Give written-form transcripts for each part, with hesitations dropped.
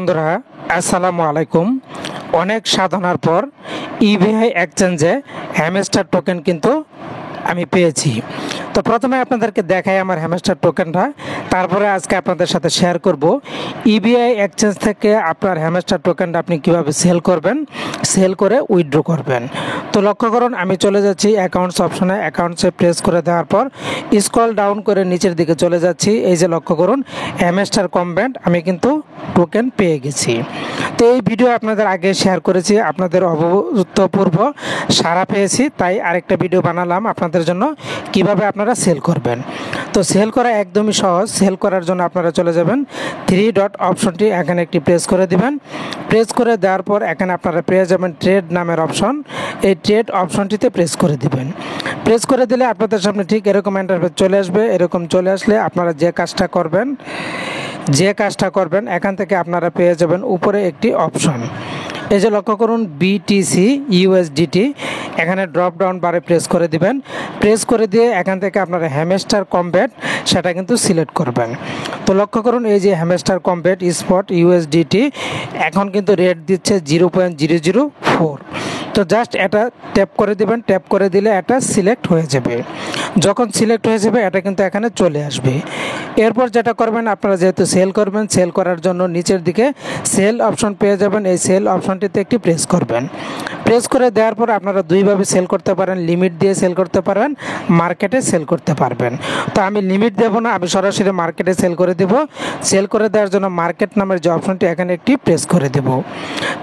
বন্ধুরা আসসালামু আলাইকুম। অনেক সাধনার পর ইবিআই এক্সচেঞ্জে হ্যামস্টার টোকেন কিন্তু আমি পেয়েছি। তো প্রথমে আপনাদেরকে দেখাই আমার হ্যামস্টার টোকেনটা, তারপরে আজকে আপনাদের সাথে শেয়ার করব ইবিআই এক্সচেঞ্জ থেকে আপনার হ্যামস্টার টোকেনটা আপনি কিভাবে সেল করবেন, সেল করে উইথড্র করবেন। তো লক্ষ্য করুন, আমি চলে যাচ্ছি অ্যাকাউন্টস অপশনে, অ্যাকাউন্টসে প্রেস করে দেওয়ার পর স্ক্রল ডাউন করে নিচের দিকে চলে যাচ্ছি। এই যে লক্ষ্য করুন, হ্যামস্টার কমব্যাট আমি কিন্তু টোকেন পেয়ে গেছি। তো এই ভিডিও আপনাদের আগে শেয়ার করেছি, আপনাদের অভূতপূর্ব সাড়া পেয়েছি, তাই আরেকটা ভিডিও বানালাম আপনাদের জন্য কিভাবে আপনারা সেল করবেন। তো সেল করা একদমই সহজ। সেল করার জন্য আপনারা চলে যাবেন থ্রি ডট অপশনটি, এখানে একটি প্রেস করে দিবেন। প্রেস করে দেওয়ার পর এখানে আপনারা পেয়ে যাবেন ট্রেড নামের অপশন। এই ট্রেড অপশনটিতে প্রেস করে দিবেন। প্রেস করে দিলে আপনাদের সামনে ঠিক এরকম ইন্টারফেস চলে আসবে। এরকম চলে আসলে আপনারা যে কাজটা করবেন এখান থেকে আপনারা পেয়ে যাবেন উপরে একটি অপশন। এই যে লক্ষ্য করুন বিটিসি ইউএসডিটি, এখানে ড্রপ ডাউন বারে প্রেস করে দিবেন। প্রেস করে দিয়ে এখান থেকে আপনারা হ্যামস্টার কমব্যাট সেটা কিন্তু সিলেক্ট করবেন। তো লক্ষ্য করুন, এই যে হ্যামস্টার কমব্যাট স্পট ইউএসডিটি এখন কিন্তু রেট দিচ্ছে 0.004। তো জাস্ট এটা ট্যাপ করে দিবেন। ট্যাপ করে দিলে এটা সিলেক্ট হয়ে যাবে। যখন সিলেক্ট হয়ে যাবে এটা কিন্তু এখানে চলে আসবে। এরপর যেটা করবেন, আপনারা যেহেতু সেল করবেন, সেল করার জন্য নিচের দিকে সেল অপশন পেয়ে যাবেন। এই সেল অপশনটিতে একটি প্রেস করবেন। প্রেস করে দেওয়ার পর আপনারা দুইভাবে সেল করতে পারেন, লিমিট দিয়ে সেল করতে পারেন, মার্কেটে সেল করতে পারবেন। তো আমি লিমিট দেব না, আমি সরাসরি মার্কেটে সেল করে দেব। সেল করে দেওয়ার জন্য মার্কেট নামের যে অপশনটি এখানে একটি প্রেস করে দেব।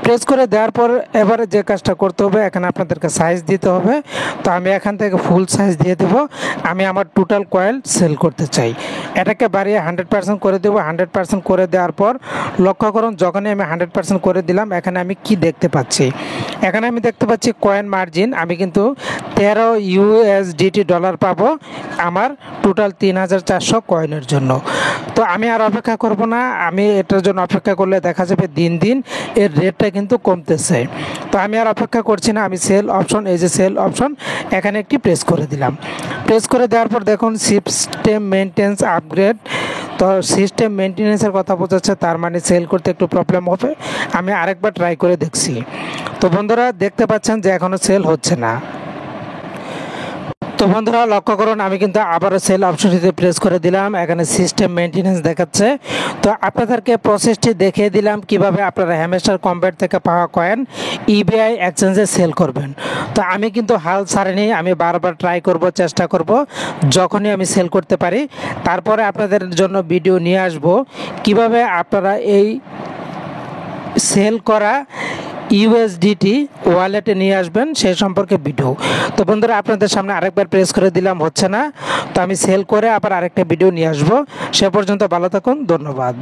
প্রেস করে দেওয়ার পর এবারে যে কাজটা করতে হবে, এখানে আপনাদেরকে সাইজ দিতে হবে। তো আমি এখান থেকে ফুল সাইজ দিয়ে দেব। আমি আমার টোটাল কয়েল সেল করতে চাই, এটাকে বাড়িয়ে 100% করে দেবো। 100% করে দেওয়ার পর লক্ষ্য করুন, যখনই আমি 100% করে দিলাম এখানে আমি কি দেখতে পাচ্ছি, এখানে আমি দেখতে পাচ্ছি কয়েন মার্জিন। আমি কিন্তু 13 ইউএসডিটি ডলার পাবো আমার টোটাল 3400 কয়েনের জন্য। তো আমি আর অপেক্ষা করব না, আমি এটার জন্য অপেক্ষা করলে দেখা যাবে দিন দিন এর রেটটা কিন্তু কমতেছে। তো আমি আর অপেক্ষা করছি না, আমি সেল অপশন, এই যে সেল অপশন এখানে একটি প্রেস করে দিলাম। প্রেস করে দেওয়ার পর দেখুন সিস্টেম মেনটেন্স আপগ্রেড। তো সিস্টেম মেনটেন্যান্সের কথা বোঝাচ্ছে, তার মানে সেল করতে একটু প্রবলেম হবে। আমি আরেকবার ট্রাই করে দেখছি। তো বন্ধুরা দেখতে পাচ্ছেন যে এখনও সেল হচ্ছে না। তো বন্ধুরা লক্ষ্য করুন, আমি কিন্তু আবারও সেল অপশনটিতে প্রেস করে দিলাম। এখানে সিস্টেম মেনটেন্যান্স দেখাচ্ছে। তো আপনাদেরকে প্রসেসটি দেখিয়ে দিলাম কিভাবে আপনারা হ্যামস্টার কমব্যাট থেকে পাওয়া কয়েন ইবিআই এক্সচেঞ্জে সেল করবেন। তো আমি কিন্তু হাল ছাড়িনি, আমি বারবার ট্রাই করব, চেষ্টা করব, যখনই আমি সেল করতে পারি তারপরে আপনাদের জন্য ভিডিও নিয়ে আসব কিভাবে আপনারা এই সেল করা ইউএসডিটি ওয়ালেটে নিয়ে আসবেন সেই সম্পর্কে ভিডিও। তো বন্ধুরা আপনাদের সামনে আরেকবার প্রেস করে দিলাম, হচ্ছে না। তো আমি সেল করে আবার আরেকটা ভিডিও নিয়ে আসবো। সে পর্যন্ত ভালো থাকুন, ধন্যবাদ।